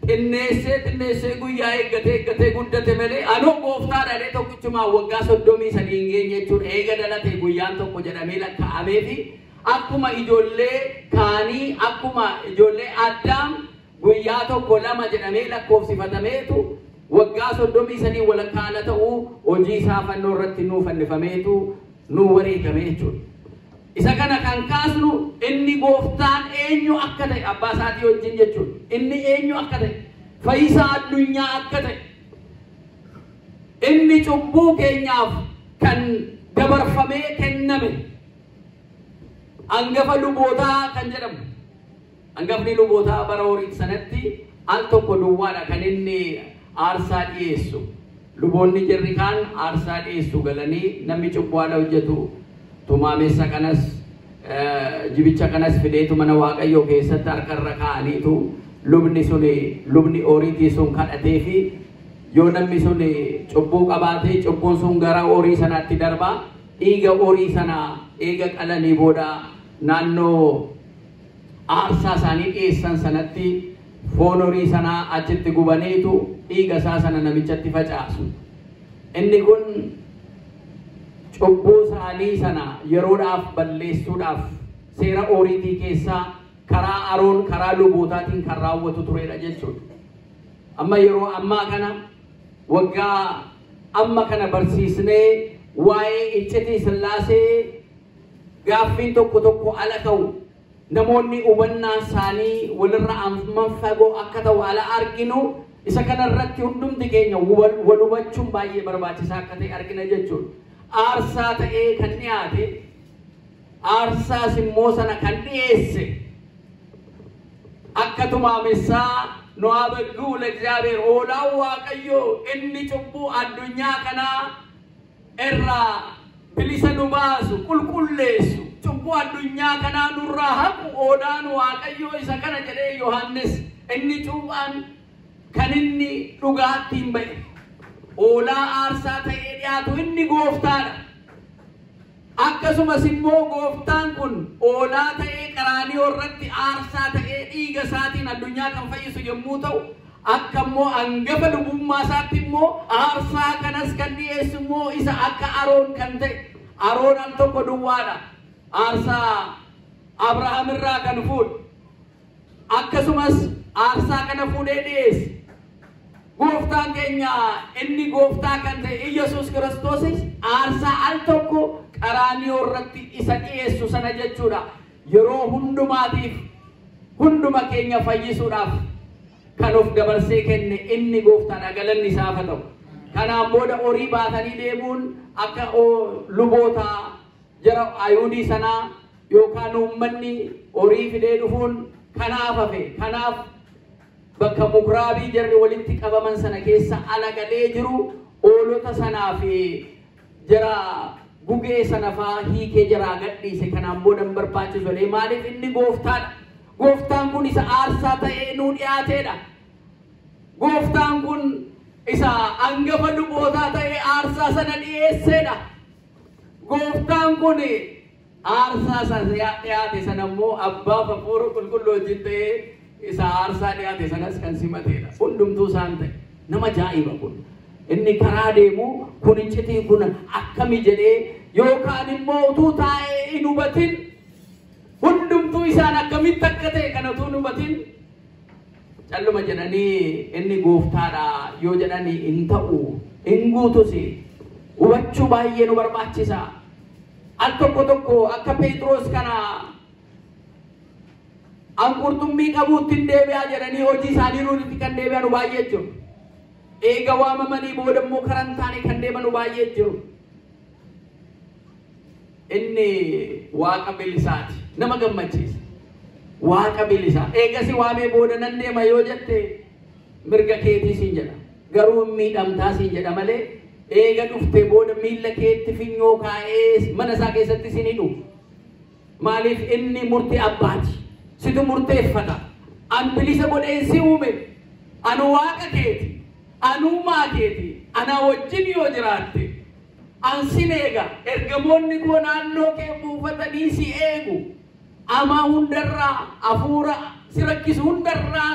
xinneessee guyyaa eeggatee guddate malee anoo gooftaa dhalee tokkichumaa waggaa 33 hin geenye jechuudha. Eega dhalatee guyyaan tokko jedhamee lakkaa'amee fi akkuma ijoollee kaanii akkuma ijoollee Addaam guyyaa tokko lama jedhamee lakkoofsifatameetu waggaa 33 walakkaana ta'uu hojii isaa fannoo irratti nuu fannifameetu nuu wareegame jechuudha. Isa kana kan kaasnu inni gooftaan eenyu akka ta'e abbaa isaatii wajjin jechuudha. Inni eenyu akka ta'e fayyisaa addunyaa akka ta'e inni cubbuu keenyaaf kan dabarfamee kenname hangafa lubootaa kan jedhamu. Hangafni lubootaa bara horii sanatti al tokko duwwaadha kan inni aarsaa dhiyeessu. Luboonni jarri kaan aarsaa dhiyeessu galanii namni cubbuu hojjetu tumaamessa kanas jibicha kanas fideetu mana waaqayyoo keessatti harkarra kaa'aniitu lubni horiitii sun kadhatee fi yoo namni sun cubbuu qabaatee cubbuun sun gara horii sanaatti darbaa dhiiga horii sanaa eega qalanii booda naannoo aarsaa isaanii dhiyeessan sanatti foon horii sanaa achitti gubaneetu dhiiga isaa sana namichatti facaasu. Inni kun cubbuu isaanii sana yeroodhaaf balleessuudhaaf seera horiitii keessaa karaa Aroon karaa lubootaatiin kan raawwatu turedha jechuudha. Amma yeroo ammaa kana waggaa amma kana barsiisnee waa'ee iccitii Sillaasee gaaffiin tokko ala ka'u namoonni hubannaa isaanii walirra amman fagoo akka ta'u ala arginu isa kana irratti hundumti keenya wal hubachuun baay'ee barbaachisaa akka ta'e argina jechuudha. Aarsaa ta'ee kan dhiyaate aarsaa immoo sana kan dhiyeesse akka tumaamessaa nu abaduu ለእግዚአብሔር ሆላው waaqayyo inni cubbuu addunyaa kanaa irraa bilisa nu baasu qulqulleessu cubbuu addunyaa kanaa nurraa haqu oodaan waaqayyo isa kana jedhee Yohannis inni cuubaan kan inni dhugaattiin ba'e oolaa aarsaa ta'ee dhiyaatu inni gooftaadha. Akkasumas immoo gooftaan kun oolaa ta'ee qaraanii irratti aarsaa ta'ee dhiiga isaatiin addunyaa kan fayyisu yommuu ta'u akka immoo hangafa lubummaa isaatti immoo aarsaa kanas kan dhiyeessu immoo isa akka Aroon kan ta'e Aroon al tokko duwwaadha. Aarsaa Abrahaam irraa kan fuudhe akkasumas aarsaa kana fuudhee dhiyeesse. Gooftaan keenya inni gooftaa kan ta'e Yesuus Kiristoosis aarsaa al tokko qaraanii irratti isa dhiyeessu sana jechuudha. Yeroo hundumaatiif hunduma keenya fayyisuudhaaf kan of dabarsee kenne inni gooftaadha. Galanni isaaf haa ta'u. Kanaan booda horii baatanii deemuun akka luboota jara ayuudii sanaa yookaan uummanni horii fidee dhufuun kanaaf hafe. Kanaaf bakka mukraabii jarri walitti qabaman sana keessa alagalee jiru oolota sanaa fi jara gugee sana faa hiikee jaraa gadhiise. Kanaan booda hin barbaachisu. Maaliif inni gooftaadha. Gooftaan kun isa aarsaa ta'ee nuu dhiyaateedha. Gooftaan kun isa hangafa lubootaa ta'ee aarsaa sana dhiyeesseedha. Gooftaan kun aarsaa sana dhiyaate sana immoo abbaa hafuura qulqulluu wajjin ta'ee isa aarsaa dhiyaate sanas kan simateedha. Hundumtuu isaan ta'e nama ajaa'iba kun. Inni karaa deemu kun iccitii kun akkami jedhee yookaan immoo utuu taa'ee hin hubatin hundumtuu isaan akkamitti akka ta'e kana utuu hin hubatin calluma jedhanii inni gooftaadha yoo jedhanii hin ta'u hin guutus hubachuu baay'ee nu barbaachisa. Al tokko akka Phexros kana an qurxummii qabuutti hin deebi'aa jedhanii hojii isaanii nuti kan deebi'anu baay'ee jiru. Eega waamamanii booda immoo karan taane kan deemanu baay'ee jiru. Inni waaqa bilisaati. Nama gammachiisa. Waaqa bilisa. Eegasi waamee booda nan deema yoo jette mirga keetii siin jedha. Garuu miidhamtaa siin jedha malee eega dhuftee booda miilla keetti finyoo kaa'ee mana isaa keessatti siin hidhu. Maaliif inni murtii abbaati. Situ murteeffata. An bilisa godheensi uume. Anu waaqa keeti. Anuumaa keeti. Ana wajjin yoo jiraatte. An sin eega. Ergamoonni koo naannoo kee buufatanii si eegu. Ama hundarraa afuura si rakkisu hundarraa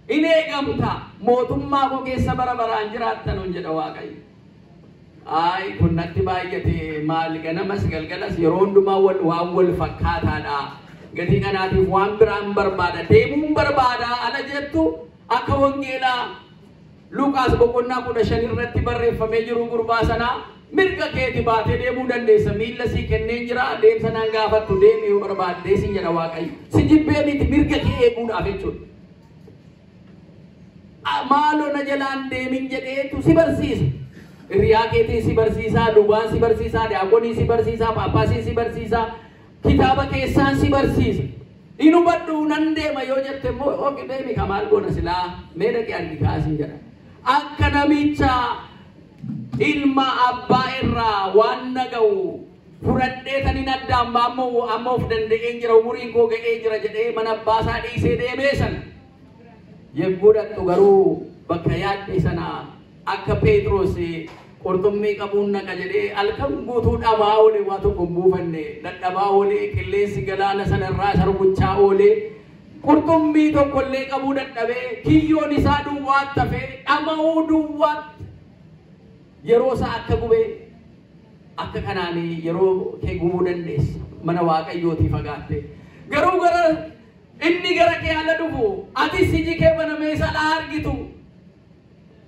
in eegamta. Mootummaa koo keessa bara baraan jiraattan on jedha Waaqayyo. Ay kun natti baay'ate maal ganamas galgalas yeroo hundumaa waan wal fakkaataadha. Gatii kanaatiif waan biraan barbaada. Deemuun barbaada ala jettu akka wangeelaa Luqaas boqonnaa 15 irratti barreeffamee jiru gurbaa sanaa mirga keeti baatee deemuu dandeessa. Miilla sii kenneen jira deemsa naan gaafattu deemi yoo barbaadde siin jedha Waaqayyo. Si jibbee miti mirga kee eeguudhaaf jechuudha. Maaloo na jalaan deemin jedheetu si barsiisa. Hiriyaa keetiin si barsiisaa, lubaan si barsiisaa, daakonii si barsiisaa, paappaasiin si barsiisaa, kitaaba keessaan si barsiisa. Hin hubadhu nan deema yoo jette immoo ofi deemi kamaal goona silaa mee dhaqee argi kaasin jedha. Akka namicha ilma abbaa irraa waan naga'u fudhadhee tan hin addaan ammoo of danda'een jira umuriin koo ga'ee jira jedhee mana abbaa isaa dhiisee deemee sana. Yegguu dhaqxu garuu bakka yaadde sana akka Phexros qurxummii qabuun naqa jedhee halkan guutuu dhabaa oolee waa tokko buufanne dadhabaa oolee qilleensi galaana sanarraa sarbuchaa oolee qurxummii tokkollee qabuu dadhabee kiyyoon isaa duwwaatti hafee dhama'uu duwwaatti yeroo isaa akka gubee akka kanaanii yeroo kee gubuu dandeessa mana Waaqayyootii fagaatte garuu gara inni gara kee ala dhufu ati siji kee banamee salaa argitu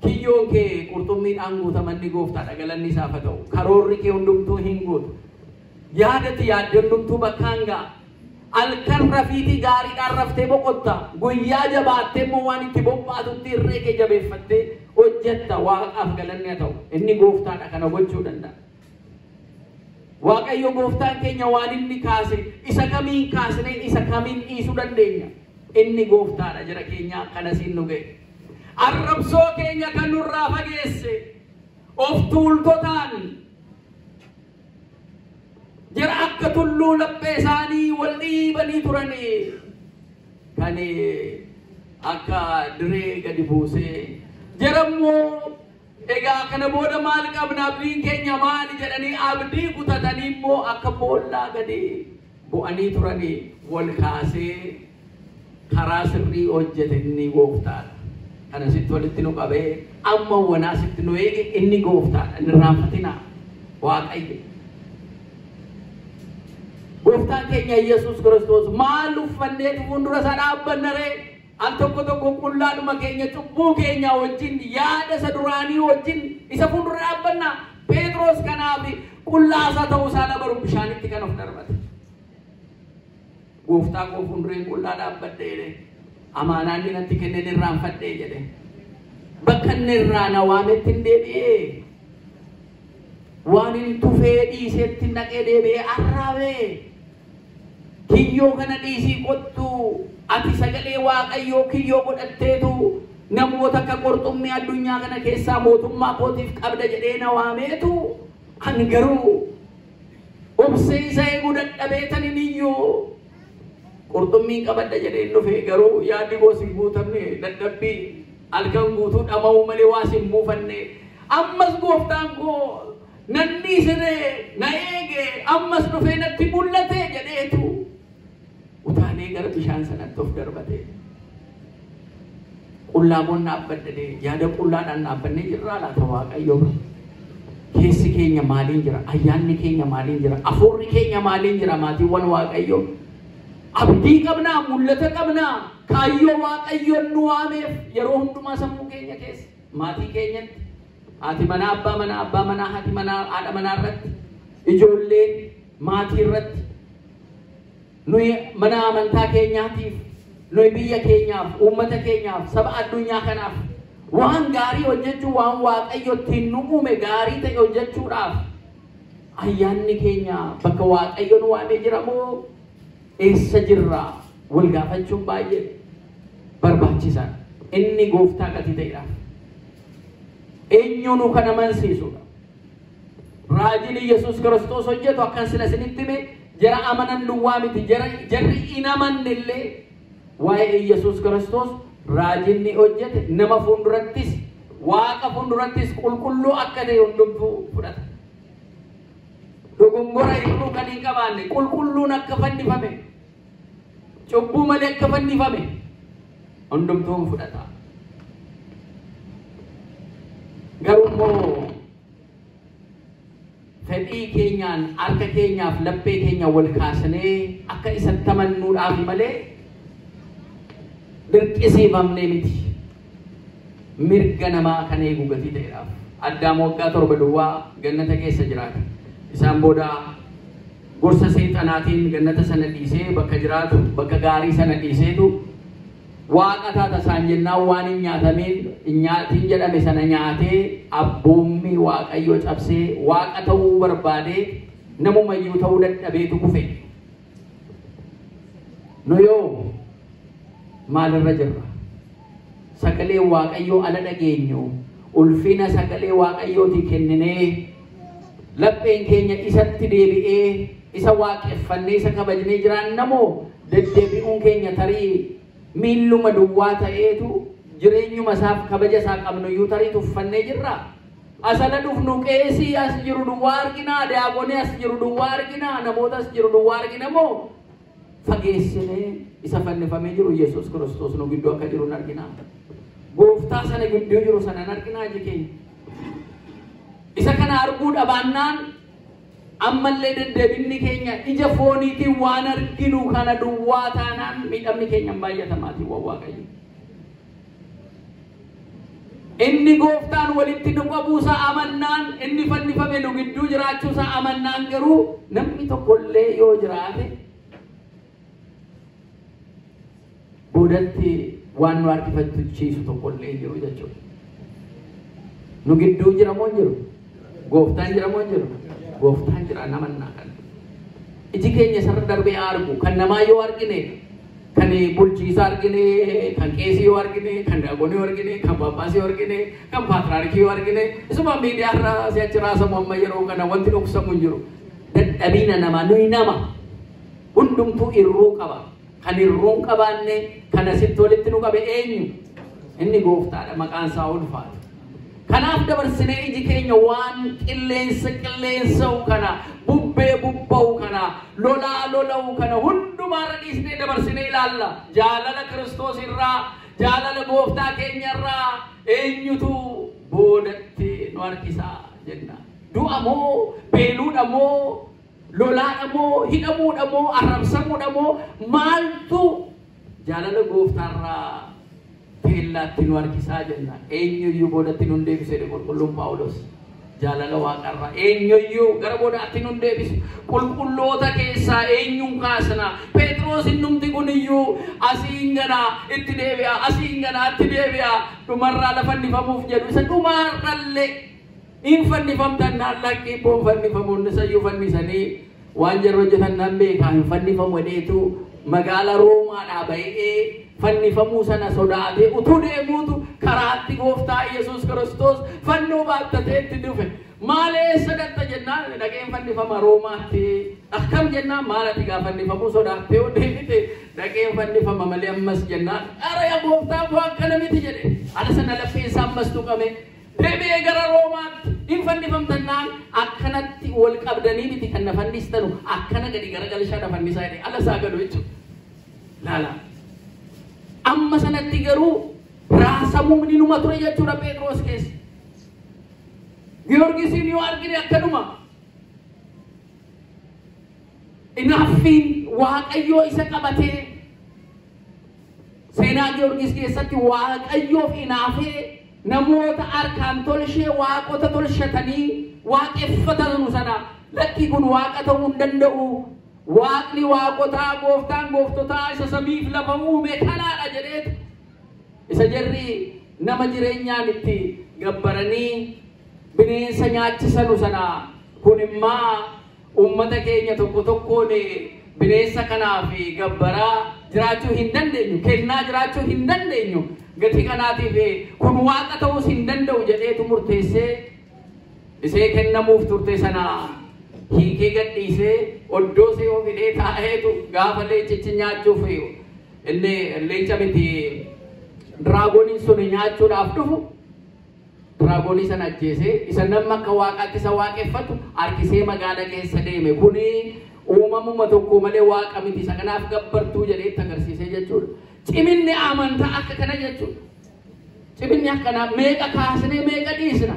kiyyoon kee qurxummiidhaan guutamanni gooftaadha galanni isaaf haa ta'u karoorri kee hundumtuu hin guutu yaadati yaadde hundumtuu bakkaan ga'a halkan rafiitii gaariidhaan raftee boqotta guyyaa jabaattee immoo waan itti bobbaatutti irree kee jabeeffattee hojjetta Waaqaaf galanni haa ta'u inni gooftaadha kana gochuu danda'a. Waaqayyo gooftaan keenya waan inni kaase isa kamiin kaasnee isa kamiin dhiisuu dandeenya inni gooftaadha jara keenya kana siin nu ga'e. Arrabsoo keenya kan nurraa fageesse of tuultotaan jara akka tulluu laphee isaanii wal dhiibanii turanii kan akka diree gadi buusee jarammoo egaa kana booda maal qabna abdiin keenya maali jedhanii abdii kutatanii immoo akka boollaa gadi bu'anii turanii wal kaasee karaa sirrii hojjete inni gooftaadha. Kana sitti walitti nu qabee amma wanaa sitti nu eege inni gooftaadha inni raanfatina Waaqayyo. Gooftaan keenya Yesuus Kiristoos maal uffannee fuuldura isaa dhaabbanna ree? Al tokko qullaadhuma keenya cubbuu keenya wajjin yaada isa duraanii wajjin isa fuuldura dhaabbanna. Phexros kanaaf qullaasaa ta'uu isaa dabaru bishaanitti kan of darbate. Gooftaa koo fuuldureen qullaa dhaabbadhee amaanaan natti kenneen irraanfadhee jedhe. bakkanirraa na waamettiin deebi'ee waan hin tufee dhiiseetti naqee deebi'ee arraabee kiyyoo kana dhiisii qottu ati sagalee waaqayyoo kiyyoo godhatteetu namoota akka qurxummii addunyaa kana keessaa mootummaa kootiif qabda jedhee na waameetu ani garuu obsee isa eeguu dadhabeetani niyyoo qurxummii qabadha jedheen dhufee garuu yaadni gosi guutamne dadhabbii halkan guutuu dhama'uu malee waa sin buufanne ammas gooftaan koo nanni siree na eege ammas dhufee natti mul'ate jedheetu utaalee gara bishaan sanatti of darbate qullaamoon dhaabbadde yaada qullaadhaan dhaabbannee jirraa laata waaqayyo keessi keenya maaliin jira ayyaanni keenya maaliin jira afuurri keenya maaliin jira maatiiwwan waaqayyo abdii qabnaa mul'ata qabnaa kaayyoo waaqayyoon nu waameef yeroo hundumaa sammuu keenya keessa maatii keenyatti haati manaa abbaa manaa haati manaa haadha manaa irratti ijoolleen maatii irratti nuyi mana amantaa keenyaatiif nuyi biyya keenyaaf uummata keenyaaf saba addunyaa kanaaf waan gaarii hojjechuu waan waaqayyo ittiin nu uume gaarii ta'e hojjechuudhaaf ayyaanni keenya bakka waaqayyo nu waamee jira moo eessa jirra wal gaafachuun baay'ee barbaachisaadha. Inni gooftaa gatii ta'edhaaf eenyuun kan amansiisudha. Raajiin Yesuus Kiristoos hojjetu akkan sila isinitti hime jara amanan duwwaa miti jarri hin amannellee waa'ee Yesuus Kiristoos raajiin ni hojjete nama fuuldurattis waaqa fuuldurattis qulqulluu akka ta'e hundumtuu fudhata. Dogongora hir'uu kan hin qabaanne qulqulluun akka fannifame cubbuu malee akka fannifame hundumtuu fudhata. Garuu immoo fedhii keenyaan harka keenyaaf laphee keenya wal kaasnee akka isatti amannuudhaaf malee dirqisiifamnee miti. Mirga namaa kan eegu gatii ta'edhaaf Addaam waggaa 7 duwwaa gannata keessa jiraata. Isaan booda gorsa seexanaatiin gannata sana dhiisee bakka jiraatu bakka gaarii sana dhiiseetu waaqa taata isaan jennaan waan hin nyaatiin jedhame sana nyaatee abboommii waaqayyoo cabsee waaqa ta'uu barbaadee namumayyuu ta'uu dadhabeetu kufe. Nu yoo maalirra jirra? Sagalee waaqayyoo ala dhageenyu ulfina sagalee waaqayyooti kenninee lapheen keenya isatti deebi'ee isa waaqeffannee isa kabajnee jiraanna moo deddeebi'uun keenya tarii miilluma duwwaa ta'eetu jireenyuma isaaf kabaja isaa qabnuyyuu tarii tuffannee jirra. Asala dhufnu qeesii as jiru duwwaa arginaa daaqonii as jiru duwwaa arginaa namoota as jiru duwwaa argina moo fageessinee isa fannifamee jiru Yesuus Kiristoos nu gidduu akka jiru arginaa. Gooftaa sana gidduu jiru sana arginaa jikeenya. Isa kana arguu dhabaannaan ammallee deddeebinni keenya ija fooniitiin waan arginu kana duwwaa taanaan miidhamni keenya baay'atamaatii waaqayyo. Inni gooftaan walitti nu qabuusaa amannaan inni fannifame nu gidduu jiraachuusaa amannaan garuu namni tokkollee yoo jiraate boodatti waan nu harkifachiisu tokkollee jiru jechuudha. Nu gidduu jira moo jiru? Gooftaan jira moo jiru? Gooftaan jira namannaa kan. Iji keenya sarara darbee argu kan namaa yoo argine kan bulchiisa argine kan qeesii yoo argine kan daaqonii yoo argine kan baabbaasii yoo argine kan paatriyaarkii yoo argine isuma miidiyaa irraa si'achi raasamu amma yeroo kana wanti dhoksamu hin jiru. Dadhabina namaa nuyi nama hundumtuu irruu qaba. Kan irruu hin qabaanne kan asitti walitti nu qabe eenyu? Inni gooftaadha maqaan isaa ulfaata. Kanaaf dabarsinee iji keenya waan qilleensa'u kana bubbee bubba'u kana lola'u kana hundumaarra dhiisnee dabarsinee ilaalla. Jaalala Kiristoos irraa jaalala gooftaa keenya irraa eenyutu boodatti nu harkisaa jenna. Du'a moo beeluudha moo lolaadha moo hidhamuudha moo arrabsamuudha moo maaltu jaalala gooftaarraa teellaatti nu harkisaa jenna. Eenyuyyuu boodatti nu deebisee qulqulluun Phaawulos jaalala waaqarraa eenyuyyuu gara boodaatti nun deebisu qulqulloota keessaa eenyuun kaasna Phexros innumti kuniyyuu asiin ganaa itti deebi'a dhumarraa lafannifamuuf jedhu isa dhumarrallee in fannifamtan lakkii boon fannifamuun isayyuu fannisanii waan jarri hojjetan nan beekaa hin fannifamu jedheetu magaala Roomaadhaa ba'ee fannifamuu sana sodaatee utuu deemuutu karaatti gooftaa Yesuus Kiristoos fannoo baattatee itti dhufe maalee sadatta jennaan dhaqeen fannifama Roomaatti akkam jennaan maalati gaa fannifamuu sodaatee deebite dhaqeen fannifama malee ammas jennaan ara gooftaan waan kana miti jedhe ala sana laffeensa ammas tuqame deebi'ee gara Roomaatti in fannifamtannaan akkanatti wal qabdanii miti kan na fannistanu akkana gadi garagalshaa na fannisaa jedhe ala isaa gadu jechuudha laala amma sanatti garuu raasamuu ni numa ture jechuudha Phexros keessa Giyoorgisiin yoo argine akkanuma inaaffiin Waaqayyoo isa qabatee seenaa Giyoorgis keessatti Waaqayyoof inaafee namoota harkaan tolchee waaqota tolchatanii waaqeffatan sana lakki kun waaqa ta'uu hin danda'u waaqni waaqotaa gooftaan gooftotaa isa samiif lafa uume kanaadha jedheetu isa jarri nama jireenyaan itti gabbaranii bineensa nyaachisanu sana kun immoo ummata keenya tokko tokkoon bineensa kanaaf gabbaraa jiraachuu hin dandeenyu kennaa jiraachuu hin dandeenyu gati kanaatiif kun waaqa ta'uus hin danda'u jedheetu murteessee isee kennamuuf turte sana hiikee gadhiisee oddoo see of hidhee taa'eetu gaafa leencichi nyaachuuf inni leenca miti diraagoniin sun nyaachuudhaaf dhufu diraagonii sana ajjeesee isa namni akka waaqaatti isa waaqeffatu harkisee magaala keessa deeme kuni uumamuma tokko malee waaqa miti isa kanaaf gabbartuu jedheetti agarsiisee jechuudha ciminni amantaa akka kana jechuudha ciminni akkanaa meeqa kaasnee meeqa dhiisna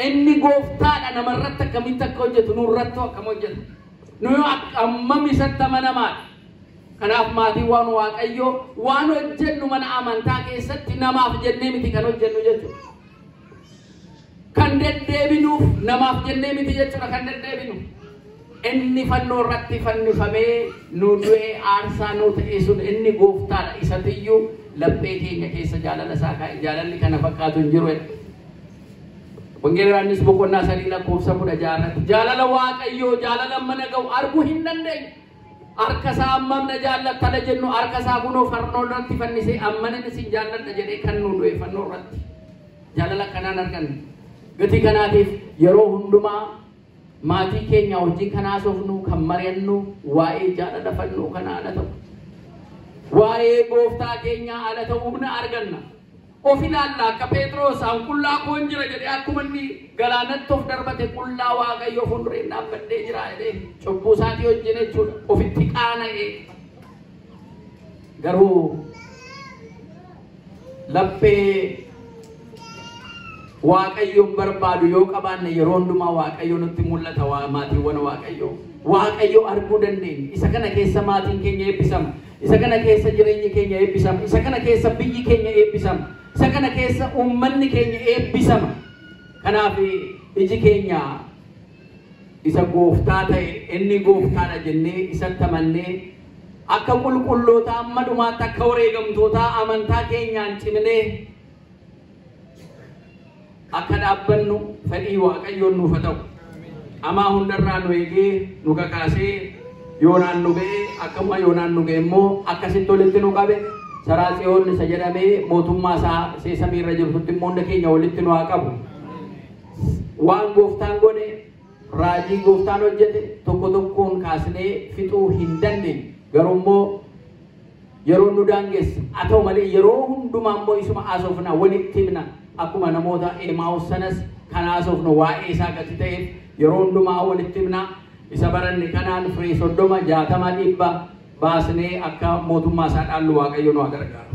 inni gooftaadha namarratti akkamitti akka hojjetu nurratti akkam hojjetu nuyi ammam isatti amanamaadha kanaaf maatii waan waaqayyoo waan hojjennu mana amantaa keessatti namaaf jennee miti kan hojjennu jechuudha kan deddeebinuuf namaaf jennee miti jechuudha kan deddeebinu inni fannoo irratti fannifamee nu du'ee aarsaa nu ta'e sun inni gooftaadha isatiyyuu laphee keenya keessa jaalala isaa kaa'e jaalalli kana fakkaatu hin jiru Wangeela Yohaannis boqonnaa 3 lakkoofsa 16 jaalala waaqayyoo jaalala mana ga'u arguu hin dandeenye harka isaa ammam na jaallattala jennu harka isaa kunoo fannoo irratti fannisee ammana isin jaalladha jedhee kan nu du'e fannoo irratti jaalala kanaan arganne gati kanaatiif yeroo hundumaa maatii keenya wajjin kan haasofnu kan mari'annu waa'ee jaalala fannoo kana ala ta'u waa'ee gooftaa keenya ala ta'u humna arganna of ilaalla akka Phexros an qullaa koon jira jedhee akkuma inni galaanatti of darbate qullaa waaqayyoo fuulduree dhaabbadhee jira jedhee cubbuu isaatii wajjin jechuudha ofitti qaana'ee garuu laphee waaqayyoon barbaadu yoo qabaanne yeroo hundumaa waaqayyoo nutti mul'ata maatiiwwan waaqayyoo arguu dandeenya isa kana keessa maatiin keenya eebbisama isa kana keessa jireenyi keenya eebbisama isa kana keessa biyyi keenya eebbisama isa kana keessa ummanni keenya eebbisama kanaaf iji keenya isa gooftaa ta'e inni gooftaadha jennee isatti amannee akka qulqulloota amma dhumaatti akka wareegamtootaa amantaa keenyaan cimnee akka dhaabbannu fedhii waaqayyoon nuuf ta'u amaa hundarraa nu eegee nu kakaasee yoonaan nu ga'e akkuma yoonaan nu ga'e immoo akkasitti walitti nu qabe saraa tsiyoon isa jedhamee mootummaa isaa seesamii irra jirtutti immoo hunda keenya walitti nu haa qabu waan gooftaan godhe raajii gooftaan hojjete tokko tokkoon kaasnee fixuu hin dandeenye garuu immoo yeroo nu daangesse haa ta'u malee yeroo hundumaa immoo isuma haasofna walitti himna akkuma namoota Emaa'us sanas kan haasofnu waa'ee isaa gati ta'eef yeroo hundumaa walitti himna isa baranne kanaan firii 30 60 100 baasnee akka mootummaa isaa dhaallu waaqayyo nu haa gargaaru.